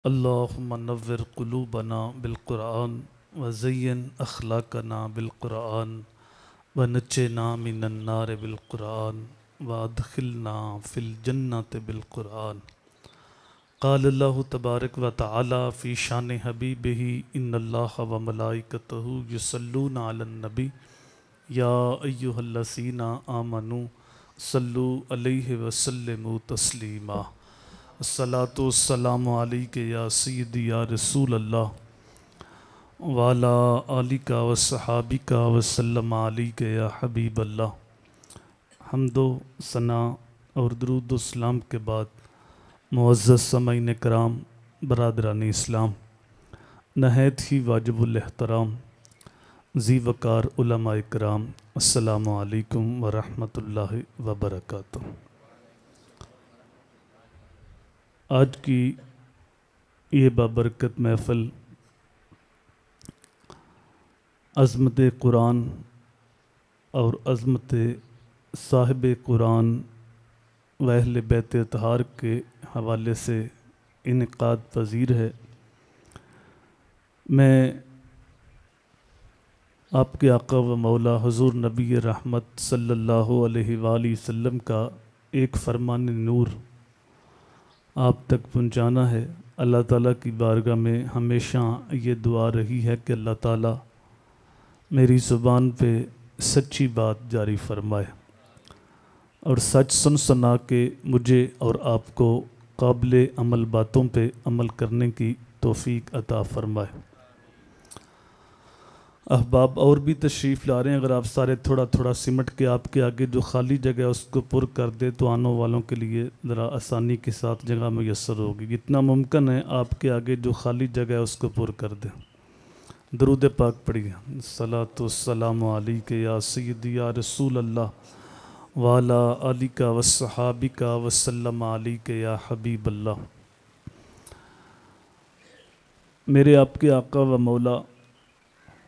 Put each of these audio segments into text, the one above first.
اللہم نور قلوبنا بالقرآن وزین اخلاقنا بالقرآن ونجنا من النار بالقرآن وادخلنا فی الجنت بالقرآن۔ قال اللہ تبارک و تعالی فی شان حبیبہ ان اللہ و ملائکتہ یصلون علی النبی یا ایہا الذین آمنوا صلو علیہ وسلموا تسلیما۔ الصلاۃ والسلام علیک یا سیدی یا رسول اللہ وعلی آلک وصحابک وسلم علیک یا حبیب اللہ۔ حمد و ثنا اور درود و سلام کے بعد معزز سامعین کرام، برادران اسلام، نہایت ہی واجب الاحترام ذی وقار علماء کرام، السلام علیکم ورحمۃ اللہ وبرکاتہ۔ آج کی یہ بابرکت محفل عظمت قرآن اور عظمت صاحب قرآن و اہل بیت اطہار کے حوالے سے انعقاد پذیر ہے۔ میں آپ کے آقا و مولا حضور نبی رحمت صلی اللہ علیہ وآلہ وسلم کا ایک فرمان نور آپ تک پہنچانا ہے۔ اللہ تعالیٰ کی بارگاہ میں ہمیشہ یہ دعا رہی ہے کہ اللہ تعالیٰ میری زبان پہ سچی بات جاری فرمائے اور سچ سن سنا کے مجھے اور آپ کو قابل عمل باتوں پہ عمل کرنے کی توفیق عطا فرمائے۔ احباب اور بھی تشریف لا رہے ہیں، اگر آپ سارے تھوڑا تھوڑا سمٹ کے آپ کے آگے جو خالی جگہ ہے اس کو پر کر دے تو آنے والوں کے لیے ذرا آسانی کے ساتھ جگہ میسر ہوگی۔ جتنا ممکن ہے آپ کے آگے جو خالی جگہ ہے اس کو پر کر دیں۔ درود پاک پڑھیے۔ الصلاۃ والسلام علیک یا سیدی یا رسول اللہ وعلی آلک وصحابک وسلم علیک یا حبیب اللہ۔ میرے آپ کے آقا و مولا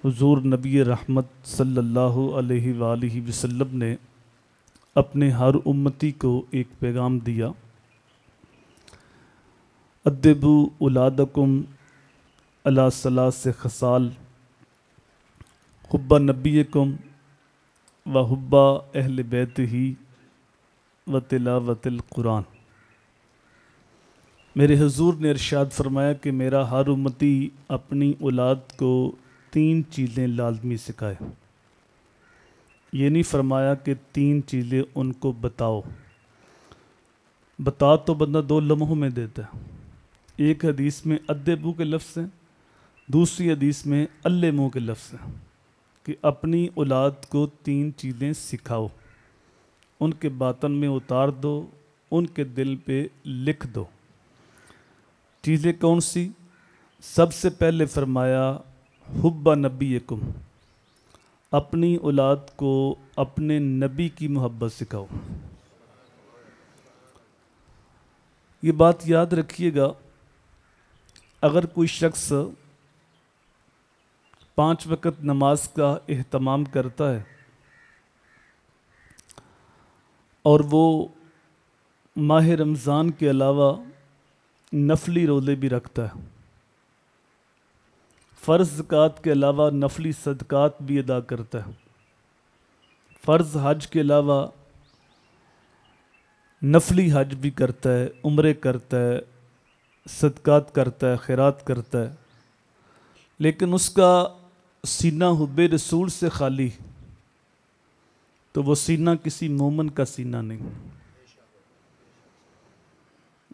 حضور نبی رحمت صلی اللہ علیہ وآلہ وسلم نے اپنے ہر امتی کو ایک پیغام دیا، ادبوا اولادکم علی ثلاث خصال، حب نبیکم و حب اہل بیتہ و تلاوت القرآن۔ میرے حضور نے ارشاد فرمایا کہ میرا ہر امتی اپنی اولاد کو 3 چیزیں لازمی سکھائے۔ یہ نہیں فرمایا کہ 3 چیزیں ان کو بتاؤ، بتا تو بندہ 2 لمحوں میں دیتا ہے۔ ایک حدیث میں ادبو کے لفظ ہیں، دوسری حدیث میں علمو کے لفظ ہیں کہ اپنی اولاد کو 3 چیزیں سکھاؤ، ان کے باطن میں اتار دو، ان کے دل پہ لکھ دو۔ چیزیں کون سی؟ سب سے پہلے فرمایا حب نبیکم، اپنی اولاد کو اپنے نبی کی محبت سکھاؤ۔ یہ بات یاد رکھیے گا، اگر کوئی شخص 5 وقت نماز کا اہتمام کرتا ہے اور وہ ماہ رمضان کے علاوہ نفلی روزے بھی رکھتا ہے، فرض زکوٰۃ کے علاوہ نفلی صدقات بھی ادا کرتا ہے، فرض حج کے علاوہ نفلی حج بھی کرتا ہے، عمرے کرتا ہے، صدقات کرتا ہے، خیرات کرتا ہے، لیکن اس کا سینہ حب رسول سے خالی، تو وہ سینہ کسی مومن کا سینہ نہیں۔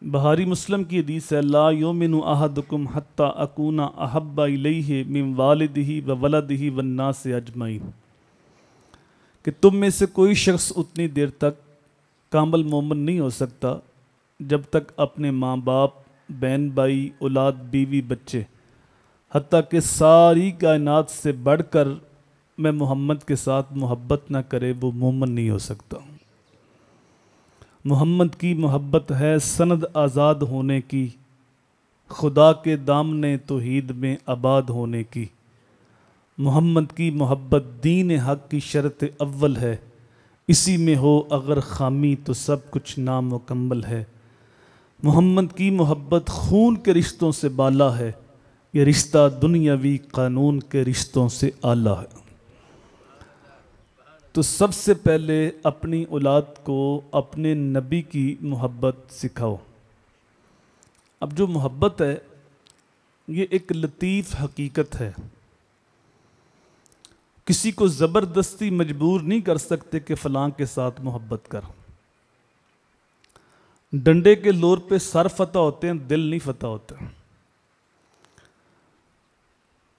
بخاری مسلم کی حدیث ہے، لا یؤمن احدکم حتی اکون احب الیہ من والدہ و ولدہ والناس اجمعین، کہ تم میں سے کوئی شخص اتنی دیر تک کامل مومن نہیں ہو سکتا جب تک اپنے ماں باپ، بہن بھائی، اولاد، بیوی، بچے، حتیٰ کہ ساری کائنات سے بڑھ کر میں محمد کے ساتھ محبت نہ کرے، وہ مومن نہیں ہو سکتا۔ محمد کی محبت ہے سند آزاد ہونے کی، خدا کے دامن توحید میں آباد ہونے کی۔ محمد کی محبت دین حق کی شرط اول ہے، اسی میں ہو اگر خامی تو سب کچھ نامکمل ہے۔ محمد کی محبت خون کے رشتوں سے بالا ہے، یہ رشتہ دنیاوی قانون کے رشتوں سے اعلیٰ ہے۔ تو سب سے پہلے اپنی اولاد کو اپنے نبی کی محبت سکھاؤ۔ اب جو محبت ہے یہ ایک لطیف حقیقت ہے، کسی کو زبردستی مجبور نہیں کر سکتے کہ فلاں کے ساتھ محبت کر۔ ڈنڈے کے زور پہ سر فتح ہوتے ہیں، دل نہیں فتح ہوتے۔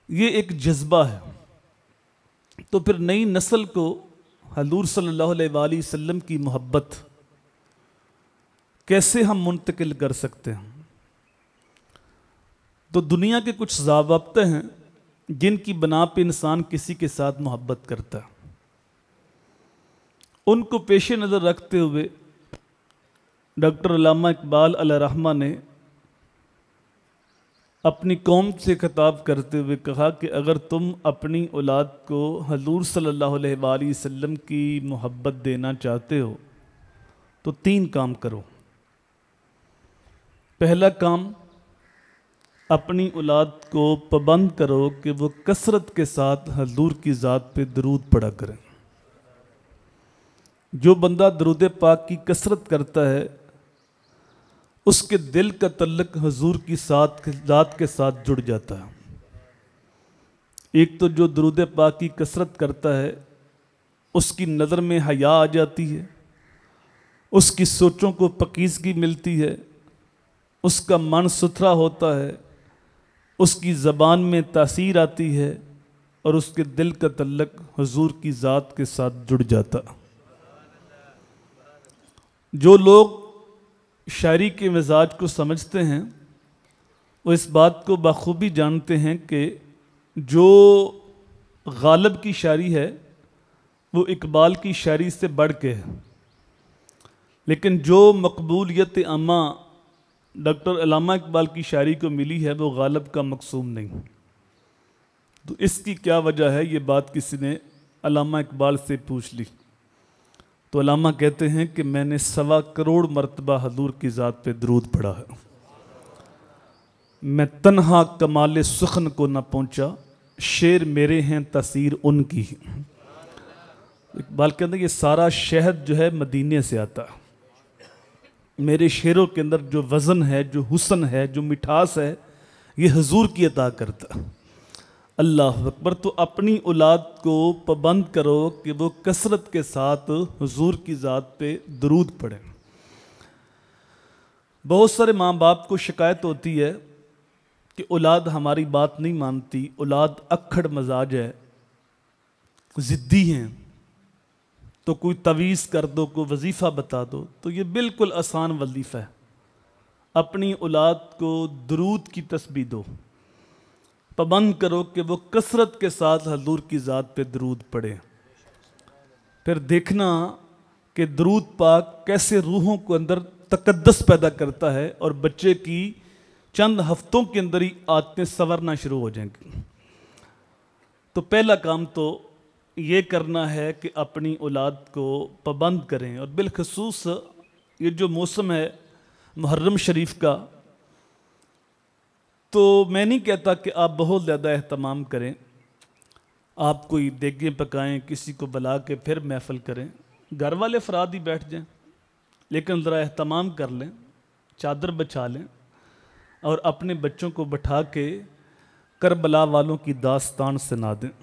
یہ ایک جذبہ ہے۔ تو پھر نئی نسل کو حضور صلی اللہ علیہ وآلہ وسلم کی محبت کیسے ہم منتقل کر سکتے ہیں؟ تو دنیا کے کچھ ضابطے ہیں جن کی بنا پہ انسان کسی کے ساتھ محبت کرتا ہے، ان کو پیش نظر رکھتے ہوئے ڈاکٹر علامہ اقبال علیہ رحمہ نے اپنی قوم سے خطاب کرتے ہوئے کہا کہ اگر تم اپنی اولاد کو حضور صلی اللہ علیہ وآلہ وسلم کی محبت دینا چاہتے ہو تو 3 کام کرو۔ پہلا کام، اپنی اولاد کو پابند کرو کہ وہ کثرت کے ساتھ حضور کی ذات پہ درود پڑھا کریں۔ جو بندہ درود پاک کی کثرت کرتا ہے اس کے دل کا تعلق حضور کی ذات کے ساتھ جڑ جاتا ہے۔ ایک تو جو درود پاک کی کثرت کرتا ہے اس کی نظر میں حیا آ جاتی ہے، اس کی سوچوں کو پاکیزگی ملتی ہے، اس کا من ستھرا ہوتا ہے، اس کی زبان میں تاثیر آتی ہے اور اس کے دل کا تعلق حضور کی ذات کے ساتھ جڑ جاتا۔ جو لوگ شاعری کے مزاج کو سمجھتے ہیں وہ اس بات کو بخوبی جانتے ہیں کہ جو غالب کی شاعری ہے وہ اقبال کی شاعری سے بڑھ کے ہے، لیکن جو مقبولیت عامہ ڈاکٹر علامہ اقبال کی شاعری کو ملی ہے وہ غالب کا مقصوم نہیں۔ تو اس کی کیا وجہ ہے؟ یہ بات کسی نے علامہ اقبال سے پوچھ لی تو علامہ کہتے ہیں کہ میں نے 1.25 کروڑ مرتبہ حضور کی ذات پہ درود پڑھا ہے، میں تنہا کمال سخن کو نہ پہنچا، شعر میرے ہیں تاثیر ان کی۔ اقبال کہتے ہیں یہ سارا شہد جو ہے مدینے سے آتا ہے، میرے شعروں کے اندر جو وزن ہے، جو حسن ہے، جو مٹھاس ہے، یہ حضور کی عطا کرتا ہے۔ اللہ اکبر۔ تو اپنی اولاد کو پابند کرو کہ وہ کثرت کے ساتھ حضور کی ذات پہ درود پڑھیں۔ بہت سارے ماں باپ کو شکایت ہوتی ہے کہ اولاد ہماری بات نہیں مانتی، اولاد اکھڑ مزاج ہے، ضدی ہیں، تو کوئی تعویذ کر دو، کوئی وظیفہ بتا دو۔ تو یہ بالکل آسان وظیفہ ہے، اپنی اولاد کو درود کی تسبیح دو، پابند کرو کہ وہ کثرت کے ساتھ حضور کی ذات پہ درود پڑھے۔ پھر دیکھنا کہ درود پاک کیسے روحوں کو اندر تقدس پیدا کرتا ہے اور بچے کی چند ہفتوں کے اندر ہی عادتیں سنورنا شروع ہو جائیں گی۔ تو پہلا کام تو یہ کرنا ہے کہ اپنی اولاد کو پابند کریں، اور بالخصوص یہ جو موسم ہے محرم شریف کا، تو میں نہیں کہتا کہ آپ بہت زیادہ اہتمام کریں، آپ کوئی دیگیں پکائیں، کسی کو بلا کے پھر محفل کریں، گھر والے افراد ہی بیٹھ جائیں، لیکن ذرا اہتمام کر لیں، چادر بچھا لیں اور اپنے بچوں کو بٹھا کے کربلا والوں کی داستان سنا دیں،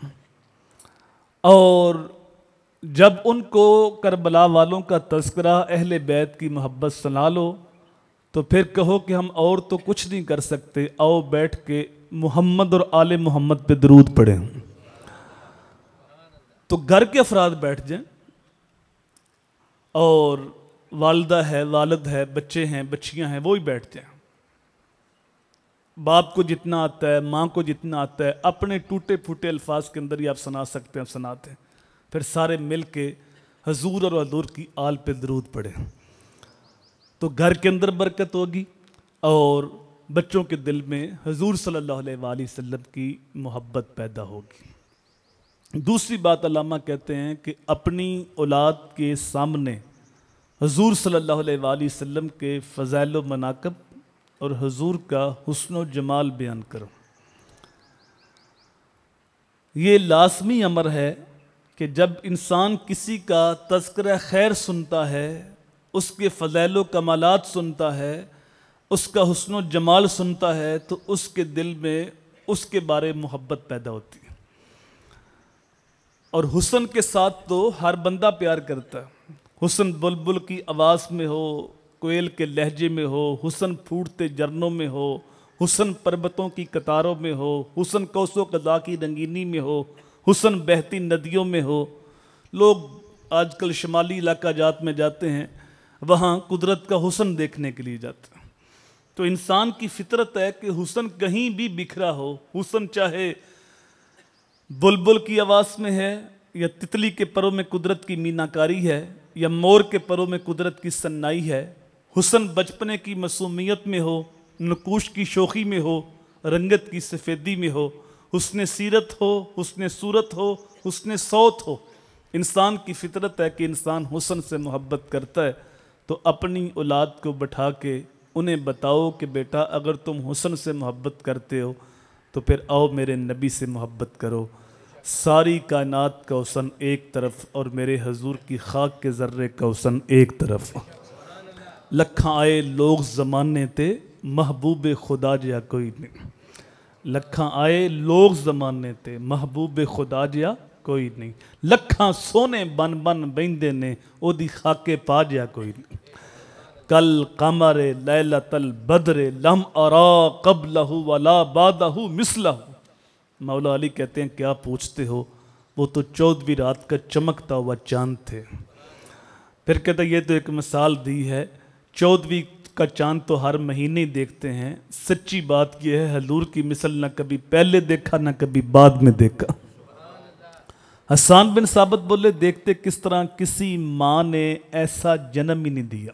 اور جب ان کو کربلا والوں کا تذکرہ، اہل بیت کی محبت سنا لو تو پھر کہو کہ ہم اور تو کچھ نہیں کر سکتے، آؤ بیٹھ کے محمد اور آل محمد پہ درود پڑھیں۔ تو گھر کے افراد بیٹھ جائیں، اور والدہ ہے، والد ہے، بچے ہیں، بچیاں ہیں، وہی بیٹھ جائیں۔ باپ کو جتنا آتا ہے، ماں کو جتنا آتا ہے، اپنے ٹوٹے پھوٹے الفاظ کے اندر ہی آپ سنا سکتے ہیں، سناتے ہیں۔ پھر سارے مل کے حضور اور حضور کی آل پہ درود پڑھیں، تو گھر کے اندر برکت ہوگی اور بچوں کے دل میں حضور صلی اللہ علیہ وآلہ وسلم کی محبت پیدا ہوگی۔ دوسری بات علامہ کہتے ہیں کہ اپنی اولاد کے سامنے حضور صلی اللہ علیہ وآلہ وسلم کے فضائل و مناقب اور حضور کا حسن و جمال بیان کرو۔ یہ لازمی امر ہے کہ جب انسان کسی کا تذکرہ خیر سنتا ہے، اس کے فضائل و کمالات سنتا ہے، اس کا حسن و جمال سنتا ہے، تو اس کے دل میں اس کے بارے محبت پیدا ہوتی ہے۔ اور حسن کے ساتھ تو ہر بندہ پیار کرتا ہے۔ حسن بلبل کی آواز میں ہو، کوئل کے لہجے میں ہو، حسن پھوٹتے جھرنوں میں ہو، حسن پربتوں کی قطاروں میں ہو، حسن کوس و قزا کی رنگینی میں ہو، حسن بہتی ندیوں میں ہو۔ لوگ آج کل شمالی علاقہ جات میں جاتے ہیں، وہاں قدرت کا حسن دیکھنے کے لیے جاتے ہیں۔ تو انسان کی فطرت ہے کہ حسن کہیں بھی بکھرا ہو، حسن چاہے بلبل کی آواز میں ہے، یا تتلی کے پروں میں قدرت کی میناکاری ہے، یا مور کے پروں میں قدرت کی سنائی ہے۔ حسن بچپنے کی معصومیت میں ہو، نقوش کی شوخی میں ہو، رنگت کی سفیدی میں ہو، حسن سیرت ہو، حسن صورت ہو، حسن صوت ہو۔ انسان کی فطرت ہے کہ انسان حسن سے محبت کرتا ہے۔ تو اپنی اولاد کو بٹھا کے انہیں بتاؤ کہ بیٹا اگر تم حسن سے محبت کرتے ہو تو پھر آؤ میرے نبی سے محبت کرو۔ ساری کائنات کا حسن ایک طرف اور میرے حضور کی خاک کے ذرے کا حسن ایک طرف۔ لکھاں آئے لوگ زمانے تے محبوب خدا جیا کوئی نہیں۔ لکھاں آئے لوگ زمانے تے محبوب خدا جیا کوئی نہیں۔ لکھاں سونے بن بن بیندے نے او دی خاکے پا جیا کوئی نہیں۔ کل قمر لیلۃ البدر لم ارا قبلہ ولا بعدہ مثلہ۔ مولا علی کہتے ہیں کیا پوچھتے ہو، وہ تو 14ویں رات کا چمکتا ہوا چاند تھے۔ پھر کہتا ہے یہ تو ایک مثال دی ہے، 14ویں کا چاند تو ہر مہینے دیکھتے ہیں، سچی بات یہ ہے حضور کی مثل نہ کبھی پہلے دیکھا نہ کبھی بعد میں دیکھا۔ حسان بن ثابت بولے دیکھتے کس طرح کسی ماں نے ایسا جنم ہی نہیں دیا۔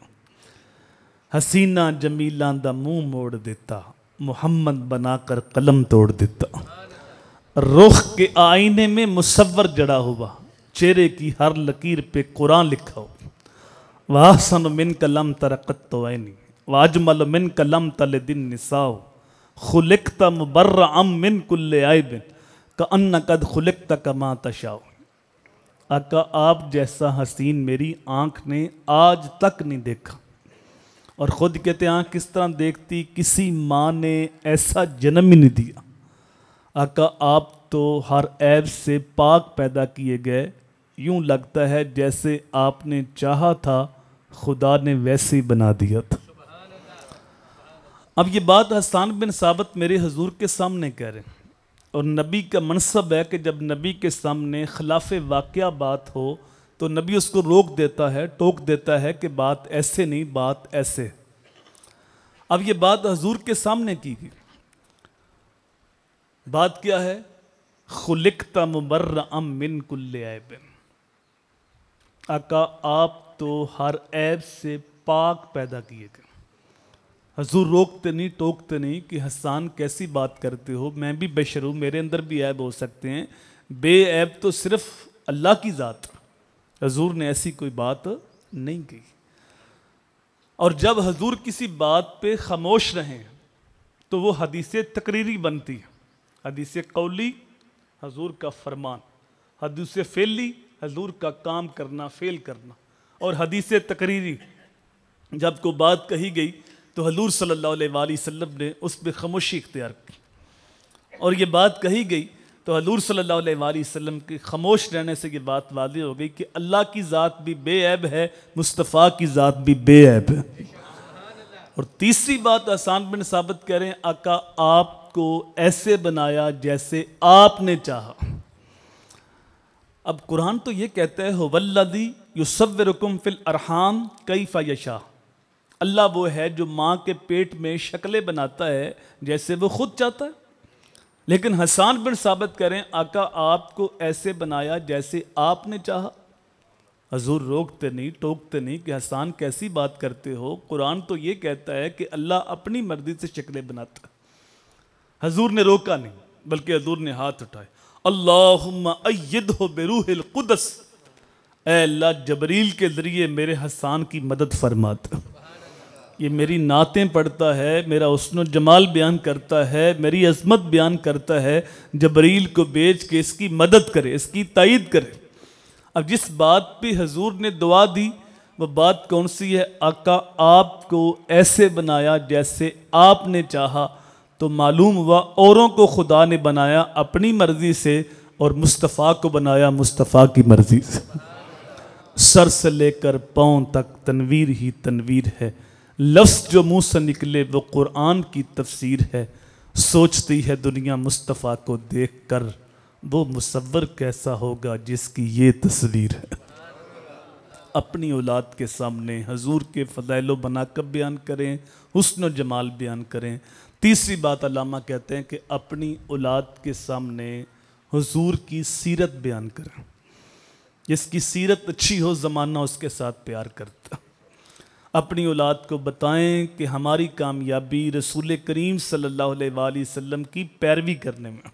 حسینہ جمیلاں دا منہ موڑ دیتا، محمد بنا کر قلم توڑ دیتا۔ رخ کے آئینے میں مصور جڑا ہوا، چہرے کی ہر لکیر پہ قرآن لکھا ہو۔ وَأَحْسَنُ مِنْكَ لَمْ تَرَ قَطُّ عَيْنِي وَأَجْمَلُ مِنْكَ لَمْ تَلِدِ النِّسَاءُ خُلِقْتَ مُبَرَّأً مِنْ كُلِّ عَيْبٍ كَأَنَّكَ قَدْ خُلِقْتَ كَمَا تَشَاءُ۔ آقا آپ جیسا حسین میری آنکھ نے آج تک نہیں دیکھا۔ اور خود کہتے ہیں آنکھ کس طرح دیکھتی، کسی ماں نے ایسا جنم ہی نہیں دیا۔ آقا آپ تو ہر عیب سے پاک پیدا کیے گئے، یوں لگتا ہے جیسے آپ نے چاہا تھا خدا نے ویسے ہی بنا دیا تھا۔ اب یہ بات حسان بن ثابت میرے حضور کے سامنے کہہ رہے ہیں، اور نبی کا منصب ہے کہ جب نبی کے سامنے خلاف واقعہ بات ہو تو نبی اس کو روک دیتا ہے، ٹوک دیتا ہے کہ بات ایسے نہیں، بات ایسے۔ اب یہ بات حضور کے سامنے کی گئی۔ بات کیا ہے؟ خلقت مبرأ من کل عیب۔ آقا آپ تو ہر عیب سے پاک پیدا کیے گئے۔ حضور روکتے نہیں، ٹوکتے نہیں کہ حسان کیسی بات کرتے ہو، میں بھی بشر ہوں، میرے اندر بھی عیب ہو سکتے ہیں، بے عیب تو صرف اللہ کی ذات۔ حضور نے ایسی کوئی بات نہیں کی۔ اور جب حضور کسی بات پہ خاموش رہیں تو وہ حدیث تقریری بنتی ہے۔ حدیث قولی حضور کا فرمان، حدیث فعلی حضور کا کام کرنا، فعل کرنا، اور حدیث تقریری جب کوئی بات کہی گئی تو حضور صلی اللہ علیہ وآلہ وسلم نے اس پہ خاموشی اختیار کی، اور یہ بات کہی گئی تو حضور صلی اللہ علیہ وآلہ وسلم کے خاموش رہنے سے یہ بات واضح ہو گئی کہ اللہ کی ذات بھی بے عیب ہے، مصطفیٰ کی ذات بھی بے عیب ہے۔ اور تیسری بات حسان بن ثابت کہہ رہے ہیں آقا آپ کو ایسے بنایا جیسے آپ نے چاہا۔ اب قرآن تو یہ کہتا ہے هو الذی یصورکم فی الارحام کیف یشاء۔ اللہ وہ ہے جو ماں کے پیٹ میں شکلیں بناتا ہے جیسے وہ خود چاہتا ہے۔ لیکن حسان بن ثابت کریں آقا آپ کو ایسے بنایا جیسے آپ نے چاہا۔ حضور روکتے نہیں، ٹوکتے نہیں کہ حسان کیسی بات کرتے ہو، قرآن تو یہ کہتا ہے کہ اللہ اپنی مرضی سے شکلیں بناتا ہے۔ حضور نے روکا نہیں بلکہ حضور نے ہاتھ اٹھائے، اللہم ایدہ بروح القدس، اے اللہ جبریل کے ذریعے میرے حسان کی مدد فرماتا، یہ میری نعتیں پڑھتا ہے، میرا حسن و جمال بیان کرتا ہے، میری عظمت بیان کرتا ہے، جبریل کو بھیج کے اس کی مدد کرے، اس کی تائید کرے۔ اب جس بات پہ حضور نے دعا دی وہ بات کون سی ہے؟ آقا آپ کو ایسے بنایا جیسے آپ نے چاہا، تو معلوم ہوا اوروں کو خدا نے بنایا اپنی مرضی سے اور مصطفیٰ کو بنایا مصطفیٰ کی مرضی سے۔ سر سے لے کر پاؤں تک تنویر ہی تنویر ہے، لفظ جو منہ سے نکلے وہ قرآن کی تفسیر ہے، سوچتی ہے دنیا مصطفیٰ کو دیکھ کر وہ مصور کیسا ہوگا جس کی یہ تصویر ہے۔ اپنی اولاد کے سامنے حضور کے فضائل و مناقب بیان کریں، حسن و جمال بیان کریں۔ تیسری بات علامہ کہتے ہیں کہ اپنی اولاد کے سامنے حضور کی سیرت بیان کریں، جس کی سیرت اچھی ہو زمانہ اس کے ساتھ پیار کرتا۔ اپنی اولاد کو بتائیں کہ ہماری کامیابی رسول کریم صلی اللہ علیہ وآلہ وسلم کی پیروی کرنے میں،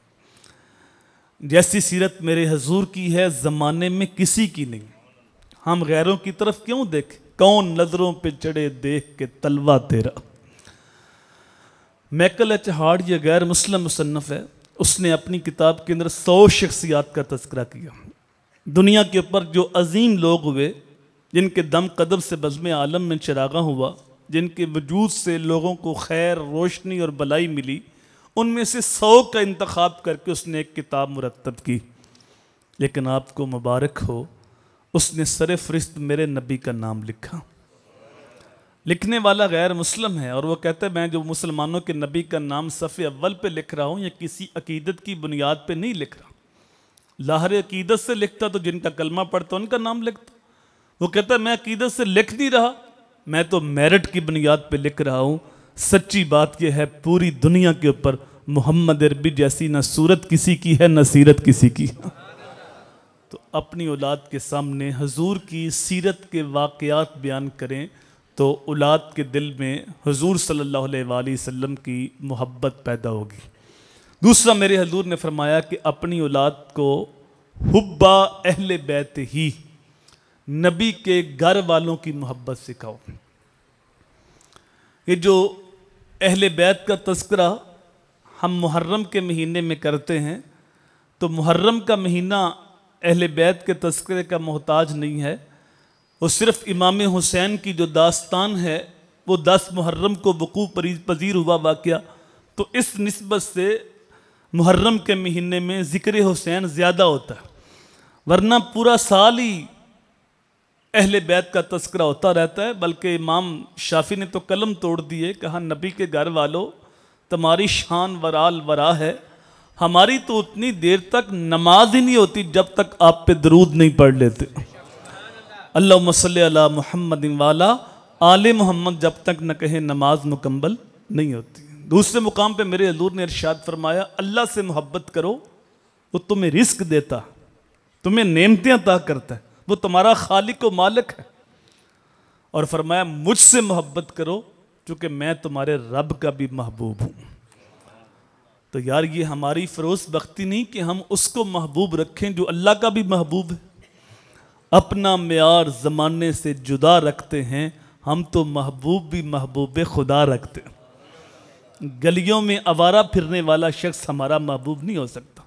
جیسی سیرت میرے حضور کی ہے زمانے میں کسی کی نہیں۔ ہم غیروں کی طرف کیوں دیکھیں؟ کون نظروں پہ چڑھے دیکھ کے تلوہ تیرا۔ میکل ایچ ہارڈ یہ غیر مسلم مصنف ہے، اس نے اپنی کتاب کے اندر 100 شخصیات کا تذکرہ کیا، دنیا کے اوپر جو عظیم لوگ ہوئے، جن کے دم قدم سے بزم عالم میں چراغاں ہوا، جن کے وجود سے لوگوں کو خیر، روشنی اور بلائی ملی، ان میں سے 100 کا انتخاب کر کے اس نے ایک کتاب مرتب کی۔ لیکن آپ کو مبارک ہو، اس نے سر فہرست میرے نبی کا نام لکھا۔ لکھنے والا غیر مسلم ہے اور وہ کہتا ہے میں جو مسلمانوں کے نبی کا نام صفحے اول پہ لکھ رہا ہوں یہ کسی عقیدت کی بنیاد پہ نہیں لکھ رہا، لاہر عقیدت سے لکھتا تو جن کا کلمہ پڑھتا ان کا نام لکھتا۔ وہ کہتا ہے میں عقیدت سے لکھ نہیں رہا، میں تو میرٹ کی بنیاد پہ لکھ رہا ہوں۔ سچی بات یہ ہے پوری دنیا کے اوپر محمد عربی جیسی نہ صورت کسی کی ہے نہ سیرت کسی کی۔ تو اپنی اولاد کے سامنے حضور کی سیرت کے واقعات بیان کریں تو اولاد کے دل میں حضور صلی اللہ علیہ وآلہ وسلم کی محبت پیدا ہوگی۔ دوسرا میرے حضور نے فرمایا کہ اپنی اولاد کو حبا اہل بیت ہی، نبی کے گھر والوں کی محبت سکھاؤ۔ یہ جو اہل بیت کا تذکرہ ہم محرم کے مہینے میں کرتے ہیں تو محرم کا مہینہ اہل بیت کے تذکرے کا محتاج نہیں ہے، وہ صرف امام حسین کی جو داستان ہے وہ 10 محرم کو وقوع پذیر ہوا واقعہ، تو اس نسبت سے محرم کے مہینے میں ذکر حسین زیادہ ہوتا ہے، ورنہ پورا سال ہی اہل بیت کا تذکرہ ہوتا رہتا ہے۔ بلکہ امام شافعی نے تو قلم توڑ دیے، کہا نبی کے گھر والوں تمہاری شان ورال ورا ہے، ہماری تو اتنی دیر تک نماز ہی نہیں ہوتی جب تک آپ پہ درود نہیں پڑھ لیتے، اللہم صلی علی محمد والا آل محمد جب تک نہ کہیں نماز مکمل نہیں ہوتی۔ دوسرے مقام پہ میرے حضور نے ارشاد فرمایا اللہ سے محبت کرو، وہ تمہیں رزق دیتا، تمہیں نعمتیں عطا کرتا ہے، وہ تمہارا خالق و مالک ہے۔ اور فرمایا مجھ سے محبت کرو چونکہ میں تمہارے رب کا بھی محبوب ہوں۔ تو یار یہ ہماری فروز بختی نہیں کہ ہم اس کو محبوب رکھیں جو اللہ کا بھی محبوب ہے۔ اپنا معیار زمانے سے جدا رکھتے ہیں ہم، تو محبوب بھی محبوب خدا رکھتے ہیں۔ گلیوں میں آوارہ پھرنے والا شخص ہمارا محبوب نہیں ہو سکتا،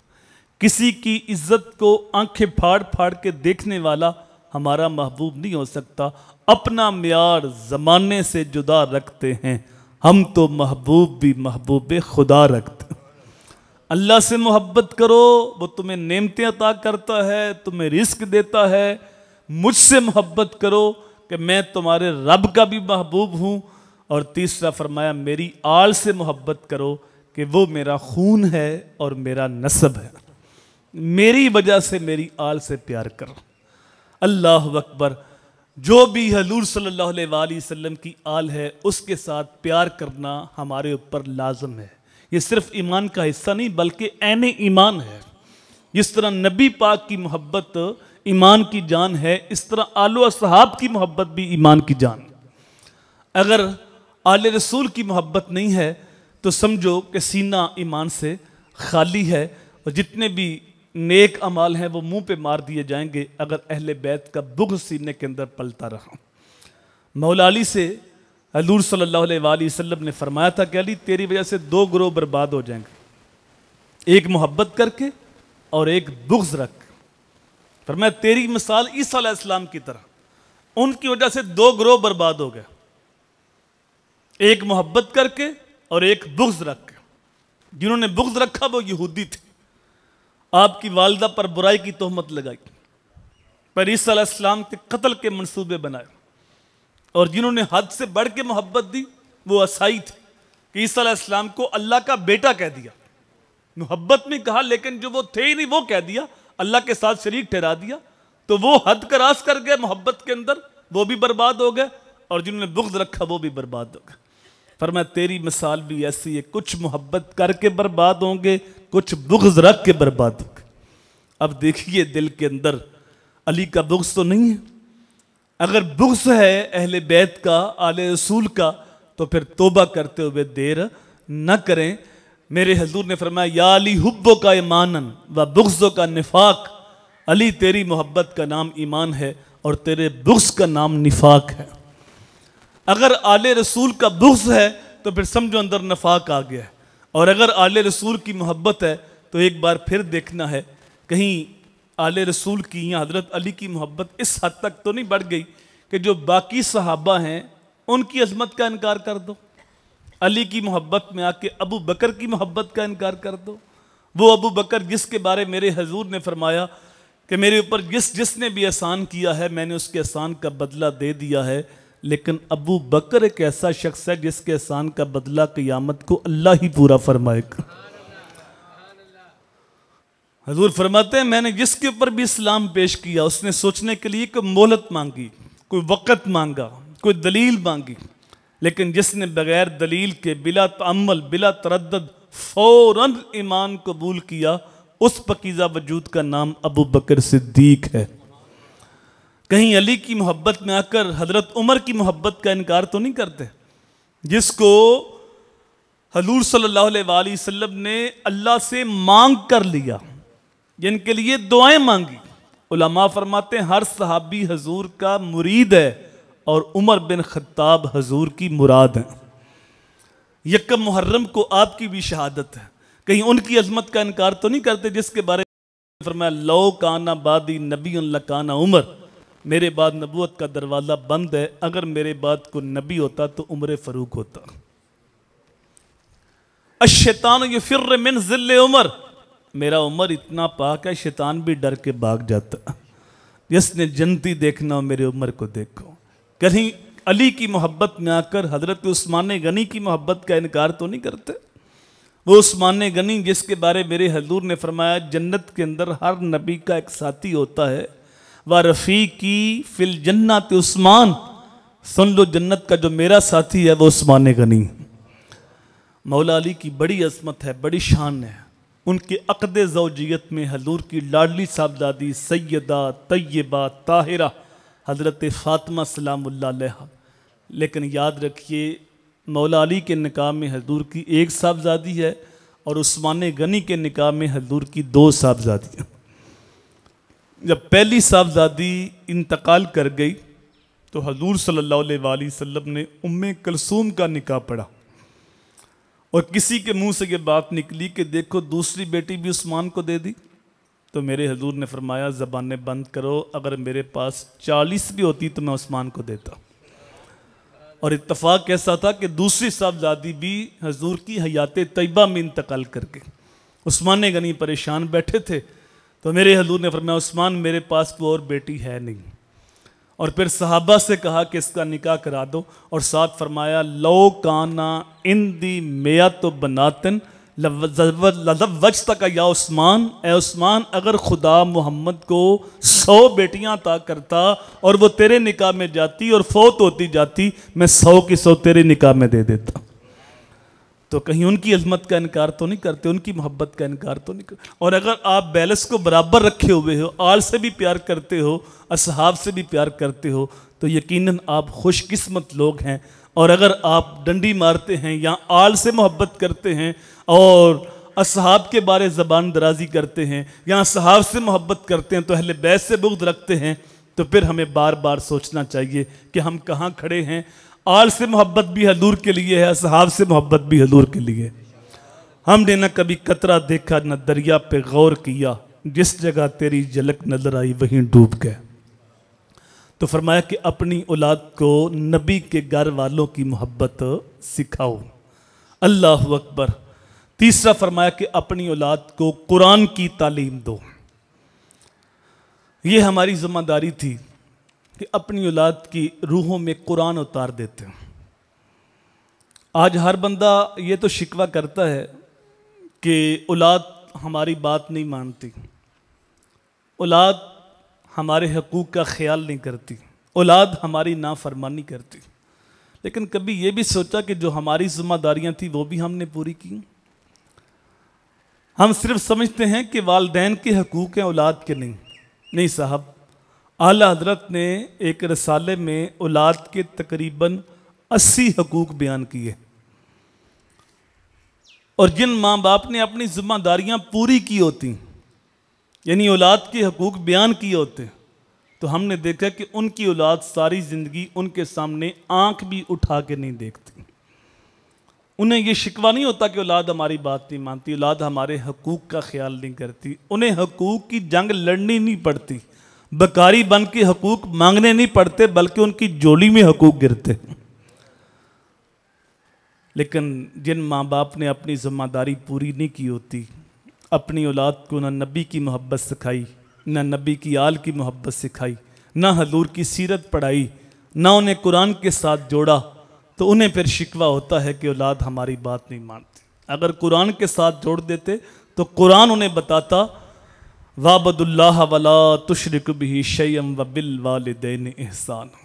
کسی کی عزت کو آنکھیں پھاڑ پھاڑ کے دیکھنے والا ہمارا محبوب نہیں ہو سکتا۔ اپنا معیار زمانے سے جدا رکھتے ہیں ہم، تو محبوب بھی محبوب خدا رکھتے ہیں۔ اللہ سے محبت کرو، وہ تمہیں نعمتیں عطا کرتا ہے، تمہیں رزق دیتا ہے۔ مجھ سے محبت کرو کہ میں تمہارے رب کا بھی محبوب ہوں۔ اور تیسرا فرمایا میری آل سے محبت کرو کہ وہ میرا خون ہے اور میرا نسب ہے، میری وجہ سے میری آل سے پیار کرو۔ اللہ اکبر، جو بھی حضور صلی اللہ علیہ وآلہ وسلم کی آل ہے اس کے ساتھ پیار کرنا ہمارے اوپر لازم ہے۔ یہ صرف ایمان کا حصہ نہیں بلکہ عین ایمان ہے۔ جس طرح نبی پاک کی محبت ایمان کی جان ہے، اس طرح آل و اصحاب کی محبت بھی ایمان کی جان ہے۔ اگر آل رسول کی محبت نہیں ہے تو سمجھو کہ سینہ ایمان سے خالی ہے، اور جتنے بھی نیک اعمال ہیں وہ منہ پہ مار دیے جائیں گے اگر اہل بیت کا بغض سینے کے اندر پلتا رہا۔ مولا علی سے حضور صلی اللہ علیہ وآلہ وسلم نے فرمایا تھا کہ علی تیری وجہ سے دو گروہ برباد ہو جائیں گے، ایک محبت کر کے اور ایک بغض رکھ کے۔ فرمایا تیری مثال عیسیٰ علیہ السلام کی طرح، ان کی وجہ سے دو گروہ برباد ہو گئے، ایک محبت کر کے اور ایک بغض رکھ کے۔ جنہوں نے بغض رکھا وہ یہودی تھے، آپ کی والدہ پر برائی کی تہمت لگائی، پر عیسیٰ علیہ السلام کے قتل کے منصوبے بنائے، اور جنہوں نے حد سے بڑھ کے محبت دی وہ عیسائی تھے کہ عیسیٰ علیہ السلام کو اللہ کا بیٹا کہہ دیا، محبت میں کہا لیکن جو وہ تھے ہی نہیں وہ کہہ دیا، اللہ کے ساتھ شریک ٹھہرا دیا، تو وہ حد کراس کر گئے محبت کے اندر، وہ بھی برباد ہو گئے، اور جنہوں نے بغض رکھا وہ بھی برباد ہو گئے۔ فرمایا تیری مثال بھی ایسی ہے، کچھ محبت کر کے برباد ہوں گے، کچھ بغض رکھ کے برباد ہوں گے۔ اب دیکھیے دل کے اندر علی کا بغض تو نہیں ہے، اگر بغض ہے اہل بیت کا، آل رسول کا، تو پھر توبہ کرتے ہوئے دیر نہ کریں۔ میرے حضور نے فرمایا یا علی حبو کا ایمانن و بغضو کا نفاق، علی تیری محبت کا نام ایمان ہے اور تیرے بغض کا نام نفاق ہے۔ اگر آل رسول کا بغض ہے تو پھر سمجھو اندر نفاق آ گیا ہے، اور اگر آل رسول کی محبت ہے تو ایک بار پھر دیکھنا ہے کہیں آل رسول کی یا حضرت علی کی محبت اس حد تک تو نہیں بڑھ گئی کہ جو باقی صحابہ ہیں ان کی عظمت کا انکار کر دو، علی کی محبت میں آ کے ابو بکر کی محبت کا انکار کر دو۔ وہ ابو بکر جس کے بارے میرے حضور نے فرمایا کہ میرے اوپر جس نے بھی احسان کیا ہے میں نے اس کے احسان کا بدلہ دے دیا ہے، لیکن ابو بکر ایک ایسا شخص ہے جس کے احسان کا بدلہ قیامت کو اللہ ہی پورا فرمائے گا۔ حضور فرماتے ہیں میں نے جس کے اوپر بھی اسلام پیش کیا اس نے سوچنے کے لیے کوئی مہلت مانگی، کوئی وقت مانگا، کوئی دلیل مانگی، لیکن جس نے بغیر دلیل کے بلا تعمل بلا تردد فوراً ایمان قبول کیا اس پاکیزہ وجود کا نام ابو بکر صدیق ہے۔ کہیں علی کی محبت میں آ کر حضرت عمر کی محبت کا انکار تو نہیں کرتے، جس کو حضور صلی اللہ علیہ وآلہ وسلم نے اللہ سے مانگ کر لیا، جن کے لیے دعائیں مانگی۔ علماء فرماتے ہیں ہر صحابی حضور کا مرید ہے اور عمر بن خطاب حضور کی مراد ہیں۔ یکم محرم کو آپ کی بھی شہادت ہے، کہیں ان کی عظمت کا انکار تو نہیں کرتے جس کے بارے میں فرمایا لو کانا بادی نبی لکانا عمر، میرے بعد نبوت کا دروازہ بند ہے، اگر میرے بعد کوئی نبی ہوتا تو عمر فاروق ہوتا۔ الشیطان یفر من ظل عمر، میرا عمر اتنا پاک ہے شیطان بھی ڈر کے بھاگ جاتا۔ جس نے جنتی دیکھنا ہو میرے عمر کو دیکھو۔ کہیں علی کی محبت میں آ کر حضرت عثمان غنی کی محبت کا انکار تو نہیں کرتے۔ وہ عثمان غنی جس کے بارے میرے حضور نے فرمایا جنت کے اندر ہر نبی کا ایک ساتھی ہوتا ہے، وَرَفِيقِي فِي الْجَنَّةِ عثمان، سن لو جنت کا جو میرا ساتھی ہے وہ عثمان غنی۔ مولا علی کی بڑی عظمت ہے، بڑی شان ہے، ان کے عقد زوجیت میں حضور کی لاڈلی صاحبزادی سیدہ طیبہ طاہرہ حضرت فاطمہ سلام اللہ علیہ، لیکن یاد رکھیے مولا علی کے نکاح میں حضور کی ایک صاحبزادی ہے اور عثمان غنی کے نکاح میں حضور کی دو صاحبزادیاں۔ جب پہلی صاحبزادی انتقال کر گئی تو حضور صلی اللہ علیہ وآلہ وسلم نے ام کلثوم کا نکاح پڑھا، اور کسی کے منہ سے یہ بات نکلی کہ دیکھو دوسری بیٹی بھی عثمان کو دے دی، تو میرے حضور نے فرمایا زبانیں بند کرو، اگر میرے پاس 40 بھی ہوتی تو میں عثمان کو دیتا۔ اور اتفاق ایسا تھا کہ دوسری صاحبزادی بھی حضور کی حیات طیبہ میں انتقال کر گئی۔ عثمان غنی پریشان بیٹھے تھے تو میرے حضور نے فرمایا عثمان میرے پاس کوئی اور بیٹی ہے نہیں، اور پھر صحابہ سے کہا کہ اس کا نکاح کرا دو، اور ساتھ فرمایا لو کانا اندی میات بناتن لزوجتک یا عثمان، اے عثمان اگر خدا محمد کو 100 بیٹیاں عطا کرتا اور وہ تیرے نکاح میں جاتی اور فوت ہوتی جاتی، میں 100 کی 100 تیرے نکاح میں دے دیتا۔ تو کہیں ان کی عظمت کا انکار تو نہیں کرتے، ان کی محبت کا انکار تو نہیں کرتے۔ اور اگر آپ بیلنس کو برابر رکھے ہوئے ہو، آل سے بھی پیار کرتے ہو، اصحاب سے بھی پیار کرتے ہو، تو یقیناً آپ خوش قسمت لوگ ہیں۔ اور اگر آپ ڈنڈی مارتے ہیں یا آل سے محبت کرتے ہیں اور اصحاب کے بارے زبان درازی کرتے ہیں یا اصحاب سے محبت کرتے ہیں تو اہل بیت سے بغض رکھتے ہیں، تو پھر ہمیں بار بار سوچنا چاہیے کہ ہم کہاں کھڑے ہیں۔ آل سے محبت بھی حضور کے لیے ہے، اصحاب سے محبت بھی حضور کے لیے۔ ہم نے نہ کبھی قطرہ دیکھا نہ دریا پہ غور کیا، جس جگہ تیری جھلک نظر آئی وہیں ڈوب گئے۔ تو فرمایا کہ اپنی اولاد کو نبی کے گھر والوں کی محبت سکھاؤ۔ اللہ اکبر۔ تیسرا فرمایا کہ اپنی اولاد کو قرآن کی تعلیم دو۔ یہ ہماری ذمہ داری تھی کہ اپنی اولاد کی روحوں میں قرآن اتار دیتے ہیں۔ آج ہر بندہ یہ تو شکوہ کرتا ہے کہ اولاد ہماری بات نہیں مانتی، اولاد ہمارے حقوق کا خیال نہیں کرتی، اولاد ہماری نافرمانی کرتی، لیکن کبھی یہ بھی سوچا کہ جو ہماری ذمہ داریاں تھیں وہ بھی ہم نے پوری کی؟ ہم صرف سمجھتے ہیں کہ والدین کے حقوق ہیں، اولاد کے نہیں صاحب۔ اعلیٰ حضرت نے ایک رسالے میں اولاد کے تقریباً 80 حقوق بیان کیے، اور جن ماں باپ نے اپنی ذمہ داریاں پوری کی ہوتی، یعنی اولاد کے حقوق بیان کیے ہوتے، تو ہم نے دیکھا کہ ان کی اولاد ساری زندگی ان کے سامنے آنکھ بھی اٹھا کے نہیں دیکھتی۔ انہیں یہ شکوہ نہیں ہوتا کہ اولاد ہماری بات نہیں مانتی، اولاد ہمارے حقوق کا خیال نہیں کرتی، انہیں حقوق کی جنگ لڑنی نہیں پڑتی، بکاری بن کے حقوق مانگنے نہیں پڑتے، بلکہ ان کی جولی میں حقوق گرتے۔ لیکن جن ماں باپ نے اپنی ذمہ داری پوری نہیں کی ہوتی، اپنی اولاد کو نہ نبی کی محبت سکھائی، نہ نبی کی آل کی محبت سکھائی، نہ حضور کی سیرت پڑھائی، نہ انہیں قرآن کے ساتھ جوڑا، تو انہیں پھر شکوہ ہوتا ہے کہ اولاد ہماری بات نہیں مانتی۔ اگر قرآن کے ساتھ جوڑ دیتے تو قرآن انہیں بتاتا وَعْبُدُوا اللَّهَ وَلَا تُشْرِكُوا بِهِ شَيْئًا وَبِالْوَالِدَيْنِ إِحْسَانًا۔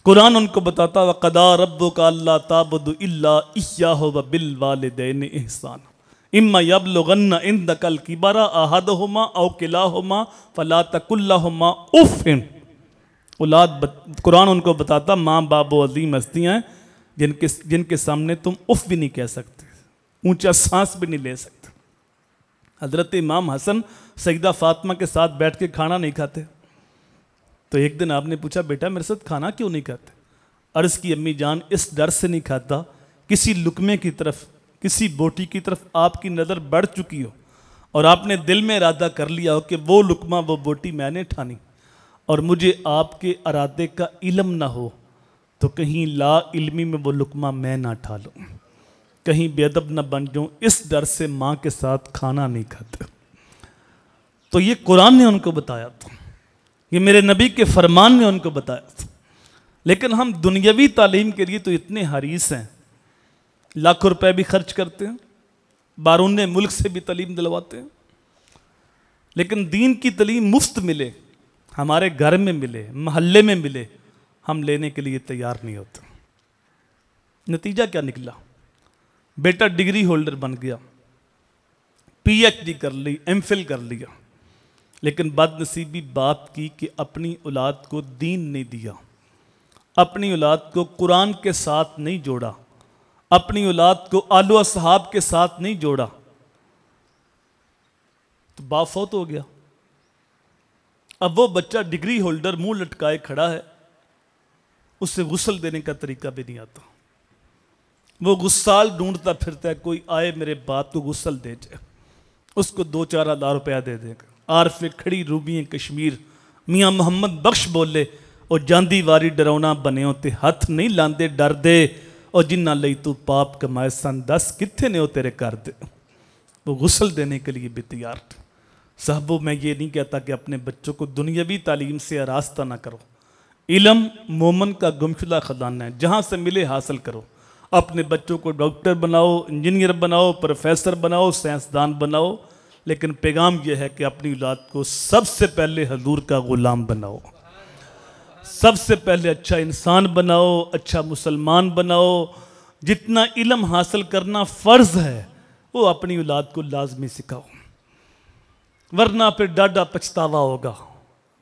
قرآن ان کو بتاتا وَقَضَىٰ رَبُّكَ أَلَّا تَعْبُدُوا إِلَّا إِيَّاهُ وَبِالْوَالِدَيْنِ إِحْسَانًا إِمَّا يَبْلُغَنَّ عِندَكَ الْكِبَرَ أَحَدُهُمَا أَوْ كِلَاهُمَا فَلَا تَقُل لَّهُمَا أُفٍّ۔ اولاد قرآن ان کو بتاتا ماں باپ و عظیم ہستیاں ہیں جن کے سامنے تم اف بھی نہیں کہہ سکتے، اونچا سانس بھی نہیں لے سکتے۔ حضرت امام حسن سیدہ فاطمہ کے ساتھ بیٹھ کے کھانا نہیں کھاتے، تو ایک دن آپ نے پوچھا بیٹا میرے ساتھ کھانا کیوں نہیں کھاتے؟ عرض کی امی جان اس ڈر سے نہیں کھاتا کسی لقمے کی طرف، کسی بوٹی کی طرف آپ کی نظر بڑھ چکی ہو اور آپ نے دل میں ارادہ کر لیا ہو کہ وہ لقمہ وہ بوٹی میں نے ٹھانی، اور مجھے آپ کے ارادے کا علم نہ ہو تو کہیں لا علمی میں وہ لقمہ میں نہ ٹھا لوں، کہیں بے ادب نہ بن جاؤں، اس ڈر سے ماں کے ساتھ کھانا نہیں کھاتے۔ تو یہ قرآن نے ان کو بتایا تھا، یہ میرے نبی کے فرمان نے ان کو بتایا تھا۔ لیکن ہم دنیاوی تعلیم کے لیے تو اتنے حریص ہیں، لاکھوں روپے بھی خرچ کرتے ہیں، بیرون ملک سے بھی تعلیم دلواتے ہیں، لیکن دین کی تعلیم مفت ملے، ہمارے گھر میں ملے، محلے میں ملے، ہم لینے کے لیے تیار نہیں ہوتے۔ نتیجہ کیا نکلا؟ بیٹا ڈگری ہولڈر بن گیا، پی ایچ ڈی کر لی، ایم فل کر لیا، لیکن بد نصیبی بات کی کہ اپنی اولاد کو دین نہیں دیا، اپنی اولاد کو قرآن کے ساتھ نہیں جوڑا، اپنی اولاد کو آل و اصحاب کے ساتھ نہیں جوڑا، تو باپ فوت ہو گیا۔ اب وہ بچہ ڈگری ہولڈر منہ لٹکائے کھڑا ہے، اسے غسل دینے کا طریقہ بھی نہیں آتا، وہ غسال ڈھونڈتا پھرتا ہے، کوئی آئے میرے باپ کو غسل دے جائے، اس کو 2-4 ہزار روپیہ دے دے گا۔ عارف کھڑی روبیں کشمیر میاں محمد بخش بولے اور جاندی واری ڈرونا بنے ہوتے ہاتھ نہیں لاندے ڈر دے، اور جنہ لئی تو پاپ کمائے سن 10 کتھے نے ہو تیرے کر دے۔ وہ غسل دینے کے لیے بھی تیار تھے۔ صاحبوں میں یہ نہیں کہتا کہ اپنے بچوں کو دنیاوی تعلیم سے آراستہ نہ کرو، علم مومن کا گمشدہ خزانہ ہے، جہاں سے ملے حاصل کرو۔ اپنے بچوں کو ڈاکٹر بناؤ، انجینئر بناؤ، پروفیسر بناؤ، سائنسدان بناؤ، لیکن پیغام یہ ہے کہ اپنی اولاد کو سب سے پہلے حضور کا غلام بناؤ، سب سے پہلے اچھا انسان بناؤ، اچھا مسلمان بناؤ۔ جتنا علم حاصل کرنا فرض ہے وہ اپنی اولاد کو لازمی سکھاؤ، ورنہ پھر ڈاڈا پچھتاوا ہوگا،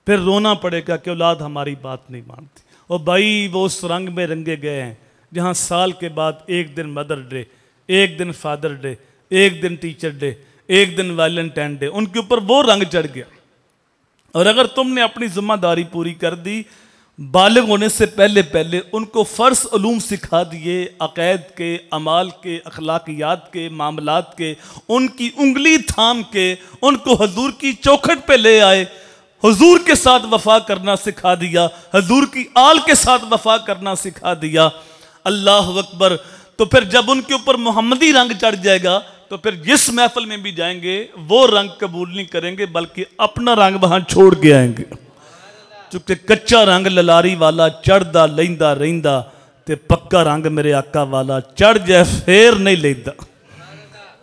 پھر رونا پڑے گا کہ اولاد ہماری بات نہیں مانتی۔ اور بھائی وہ اس رنگ میں رنگے گئے ہیں جہاں سال کے بعد ایک دن مدر ڈے، ایک دن فادر ڈے، ایک دن ٹیچر ڈے، ایک دن ویلنٹائن ڈے، ان کے اوپر وہ رنگ چڑھ گیا۔ اور اگر تم نے اپنی ذمہ داری پوری کر دی، بالغ ہونے سے پہلے پہلے ان کو فرض علوم سکھا دیے، عقائد کے، اعمال کے، اخلاقیات کے، معاملات کے، ان کی انگلی تھام کے ان کو حضور کی چوکھٹ پہ لے آئے، حضور کے ساتھ وفا کرنا سکھا دیا، حضور کی آل کے ساتھ وفا کرنا سکھا دیا، اللہ اکبر، تو پھر جب ان کے اوپر محمدی رنگ چڑھ جائے گا تو پھر جس محفل میں بھی جائیں گے وہ رنگ قبول نہیں کریں گے، بلکہ اپنا رنگ وہاں چھوڑ کے آئیں گے، چونکہ کچا رنگ للاری والا چڑھدا لیندا رہندا تے پکا رنگ میرے آقا والا چڑھ جائے پھر نہیں لیندا۔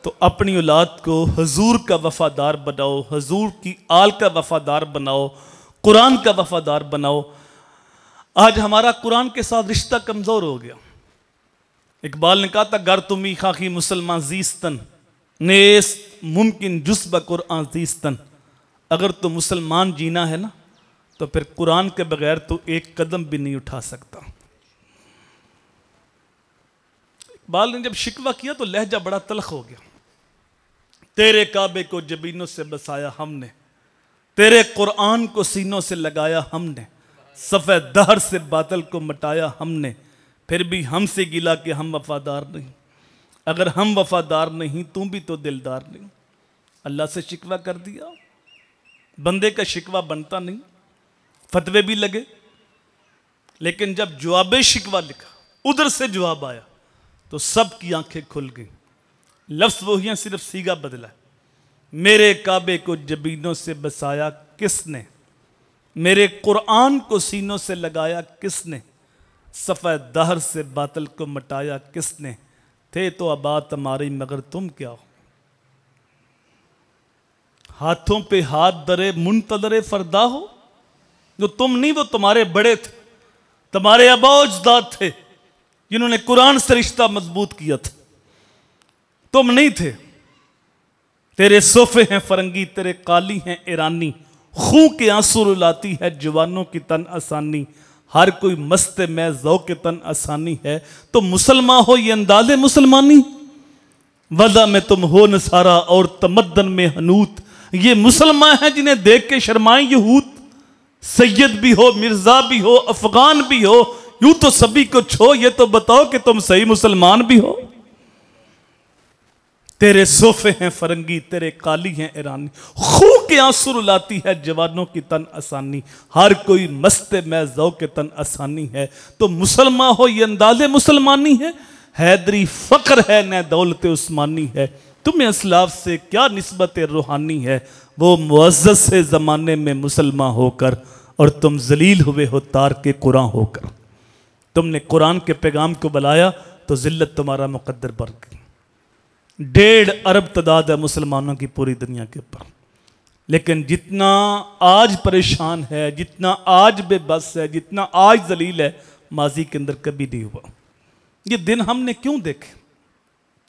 تو اپنی اولاد کو حضور کا وفادار بناؤ، حضور کی آل کا وفادار بناؤ، قرآن کا وفادار بناؤ۔ آج ہمارا قرآن کے ساتھ رشتہ کمزور ہو گیا۔ اقبال نے کہا تھا گر تمی خاکی مسلمان زیستن نیست ممکن جز بقرآن زیستن، اگر تو مسلمان جینا ہے نا تو پھر قرآن کے بغیر تو ایک قدم بھی نہیں اٹھا سکتا۔ اقبال نے جب شکوہ کیا تو لہجہ بڑا تلخ ہو گیا۔ تیرے کعبے کو جبینوں سے بسایا ہم نے، تیرے قرآن کو سینوں سے لگایا ہم نے، صفحہ دہر سے باطل کو مٹایا ہم نے، پھر بھی ہم سے گلا کہ ہم وفادار نہیں، اگر ہم وفادار نہیں تم بھی تو دلدار نہیں۔ اللہ سے شکوہ کر دیا، بندے کا شکوہ بنتا نہیں، فتوے بھی لگے، لیکن جب جواب شکوہ لکھا ادھر سے جواب آیا تو سب کی آنکھیں کھل گئیں۔ لفظ وہی ہیں، صرف سیگا بدلا ہے۔ میرے کعبے کو جبینوں سے بسایا کس نے، میرے قرآن کو سینوں سے لگایا کس نے، صفحہ دہر سے باطل کو مٹایا کس نے، تھے تو آباد ہماری مگر تم کیا ہو، ہاتھوں پہ ہاتھ درے منتظر فردا ہو، جو تم نہیں وہ تمہارے بڑے تھے، تمہارے آباء و اجداد تھے جنہوں نے قرآن سے رشتہ مضبوط کیا تھا، تم نہیں تھے۔ تیرے صوفے ہیں فرنگی، تیرے قالی ہیں ایرانی، خوں کے آنسو رلاتی ہے جوانوں کی تن آسانی، ہر کوئی مست میں ذوق تن آسانی ہے، تو مسلمان ہو یہ انداز مسلمانی، وضع میں تم ہو نصارہ اور تمدن میں حنوت، یہ مسلمان ہیں جنہیں دیکھ کے شرمائیں یہود، سید بھی ہو مرزا بھی ہو افغان بھی ہو یوں تو سبھی کو چھو، یہ تو بتاؤ کہ تم صحیح مسلمان بھی ہو۔ تیرے صوفے ہیں فرنگی، تیرے قالی ہیں ایرانی، خوں کے آنسو رلاتی ہے جوانوں کی تن آسانی، ہر کوئی مست میں ذوق تن آسانی ہے، تو مسلمان ہو یہ انداز مسلمانی ہے، حیدری فقر ہے نہ دولت عثمانی ہے، تمہیں اسلاف سے کیا نسبت روحانی ہے، وہ معزز سے زمانے میں مسلمان ہو کر اور تم ذلیل ہوئے ہو تار کے قرآن ہو کر۔ تم نے قرآن کے پیغام کو بلایا تو ذلت تمہارا مقدر بڑھ گئی۔ 1.5 ارب تعداد ہے مسلمانوں کی پوری دنیا کے اوپر، لیکن جتنا آج پریشان ہے، جتنا آج بے بس ہے، جتنا آج ذلیل ہے، ماضی کے اندر کبھی نہیں ہوا۔ یہ دن ہم نے کیوں دیکھے؟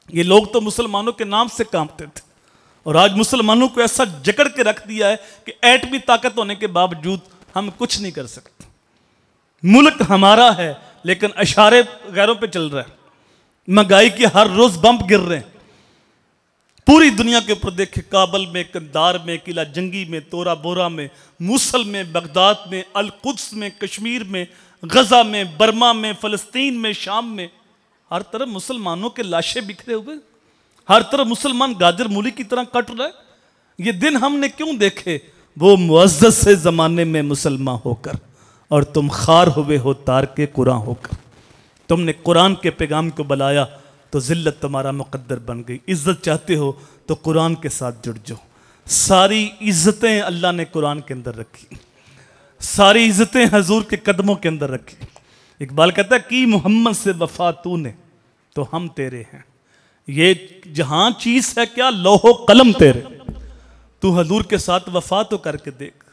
یہ لوگ تو مسلمانوں کے نام سے کانپتے تھے، اور آج مسلمانوں کو ایسا جکڑ کے رکھ دیا ہے کہ ایٹمی طاقت ہونے کے باوجود ہم کچھ نہیں کر سکتے۔ ملک ہمارا ہے لیکن اشارے غیروں پہ چل رہا ہے، مہنگائی کے ہر روز بمب گر رہے ہیں۔ پوری دنیا کے اوپر دیکھیں، کابل میں، کندار میں، قلعہ جنگی میں، تورا بورا میں، موصل میں، بغداد میں، القدس میں، کشمیر میں، غزہ میں، برما میں، فلسطین میں، شام میں، ہر طرف مسلمانوں کے لاشیں بکھرے ہوئے، ہر طرف مسلمان گاجر مولی کی طرح کٹ رہے۔ یہ دن ہم نے کیوں دیکھے؟ وہ معزز سے زمانے میں مسلمان ہو کر اور تم خار ہوئے ہو تار کے قرآن ہو کر۔ تم نے قرآن کے پیغام کو بلایا تو ذلت تمہارا مقدر بن گئی۔ عزت چاہتے ہو تو قرآن کے ساتھ جڑ جاؤ۔ ساری عزتیں اللہ نے قرآن کے اندر رکھی، ساری عزتیں حضور کے قدموں کے اندر رکھی۔ اقبال کہتا ہے کی محمد سے وفا تو نے تو ہم تیرے ہیں، یہ جہاں چیز ہے کیا لوح و قلم تیرے، تو حضور کے ساتھ وفا تو کر کے دیکھ،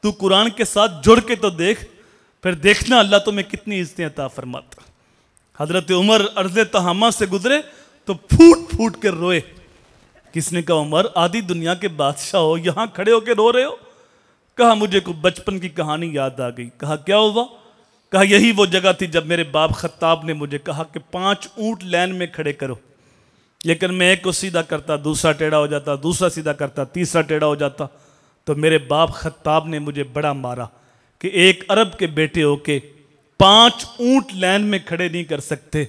تو قرآن کے ساتھ جڑ کے تو دیکھ، پھر دیکھنا اللہ تمہیں کتنی عزتیں عطا فرماتا۔ حضرت عمر ارض تہامہ سے گزرے تو پھوٹ پھوٹ کر روئے۔ کس نے کہا عمر آدھی دنیا کے بادشاہ ہو، یہاں کھڑے ہو کے رو رہے ہو؟ کہا مجھے کوئی بچپن کی کہانی یاد آ گئی۔ کہا کیا ہوا؟ کہا یہی وہ جگہ تھی جب میرے باپ خطاب نے مجھے کہا کہ 5 اونٹ لین میں کھڑے کرو، لیکن میں ایک کو سیدھا کرتا دوسرا ٹیڑھا ہو جاتا، دوسرا سیدھا کرتا تیسرا ٹیڑھا ہو جاتا۔ تو میرے باپ خطاب نے مجھے بڑا مارا کہ ایک عرب کے بیٹے ہو کے 5 اونٹ لین میں کھڑے نہیں کر سکتے۔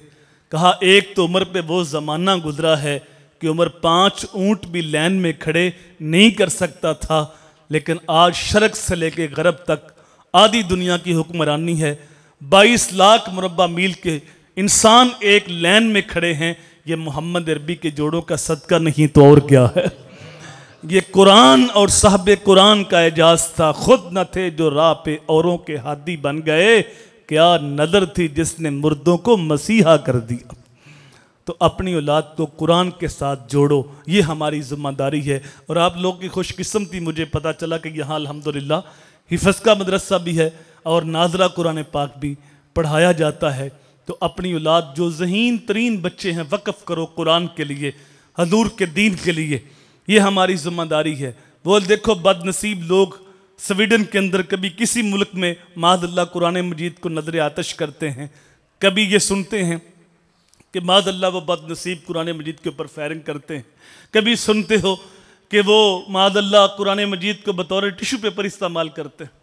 کہا ایک تو عمر پہ وہ زمانہ گزرا ہے کہ عمر 5 اونٹ بھی لین میں کھڑے نہیں کر سکتا تھا، لیکن آج شرق سے لے کے غرب تک آدھی دنیا کی حکمرانی ہے، 22 لاکھ مربع میل کے انسان ایک لین میں کھڑے ہیں۔ یہ محمد عربی کے جوڑوں کا صدقہ نہیں تو اور کیا ہے؟ یہ قرآن اور صاحب قرآن کا اعجاز تھا، خود نہ تھے جو راہ پہ اوروں کے ہادی بن گئے، کیا نظر تھی جس نے مردوں کو مسیحا کر دیا۔ تو اپنی اولاد کو قرآن کے ساتھ جوڑو، یہ ہماری ذمہ داری ہے۔ اور آپ لوگ کی خوش قسمتی، مجھے پتا چلا کہ یہاں الحمدللہ حفظ کا مدرسہ بھی ہے اور ناظرہ قرآن پاک بھی پڑھایا جاتا ہے۔ تو اپنی اولاد جو ذہین ترین بچے ہیں وقف کرو قرآن کے لیے، حضور کے دین کے لیے، یہ ہماری ذمہ داری ہے۔ وہ دیکھو بد نصیب لوگ سویڈن کے اندر کبھی کسی ملک میں معاذ اللہ قرآن مجید کو نظر آتش کرتے ہیں، کبھی یہ سنتے ہیں کہ معاذ اللہ وہ بد نصیب قرآن مجید کے اوپر فائرنگ کرتے ہیں، کبھی سنتے ہو کہ وہ معاذ اللہ قرآن مجید کو بطور ٹیشو پیپر استعمال کرتے ہیں۔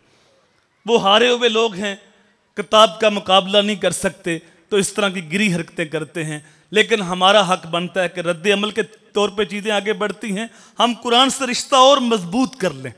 وہ ہارے ہوئے لوگ ہیں، کتاب کا مقابلہ نہیں کر سکتے، تو اس طرح کی گری حرکتیں کرتے ہیں۔ لیکن ہمارا حق بنتا ہے کہ رد عمل کے طور پہ چیزیں آگے بڑھتی ہیں، ہم قرآن سے رشتہ اور مضبوط کر لیں،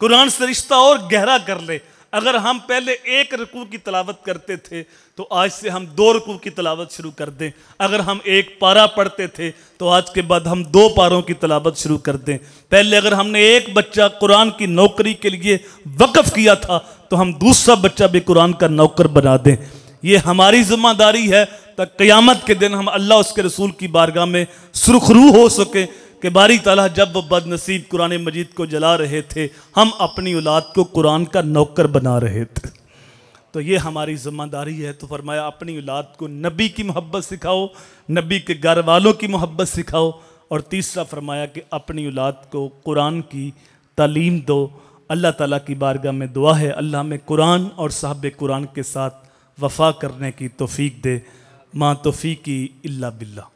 قرآن سے رشتہ اور گہرا کر لیں۔ اگر ہم پہلے 1 رکوع کی تلاوت کرتے تھے تو آج سے ہم 2 رکوع کی تلاوت شروع کر دیں۔ اگر ہم 1 پارہ پڑھتے تھے تو آج کے بعد ہم 2 پاروں کی تلاوت شروع کر دیں۔ پہلے اگر ہم نے 1 بچہ قرآن کی نوکری کے لیے وقف کیا تھا تو ہم دوسرا بچہ بھی قرآن کا نوکر بنا دیں۔ یہ ہماری ذمہ داری ہے تاکہ قیامت کے دن ہم اللہ اس کے رسول کی بارگاہ میں سرخرو ہو سکیں کہ باری تعالیٰ جب وہ بد نصیب قرآن مجید کو جلا رہے تھے، ہم اپنی اولاد کو قرآن کا نوکر بنا رہے تھے۔ تو یہ ہماری ذمہ داری ہے۔ تو فرمایا اپنی اولاد کو نبی کی محبت سکھاؤ، نبی کے گھر والوں کی محبت سکھاؤ، اور تیسرا فرمایا کہ اپنی اولاد کو قرآن کی تعلیم دو۔ اللہ تعالیٰ کی بارگاہ میں دعا ہے اللہ ہمیں قرآن اور صاحب قرآن کے ساتھ وفا کرنے کی توفیق دے۔ ما توفیقی الا باللہ۔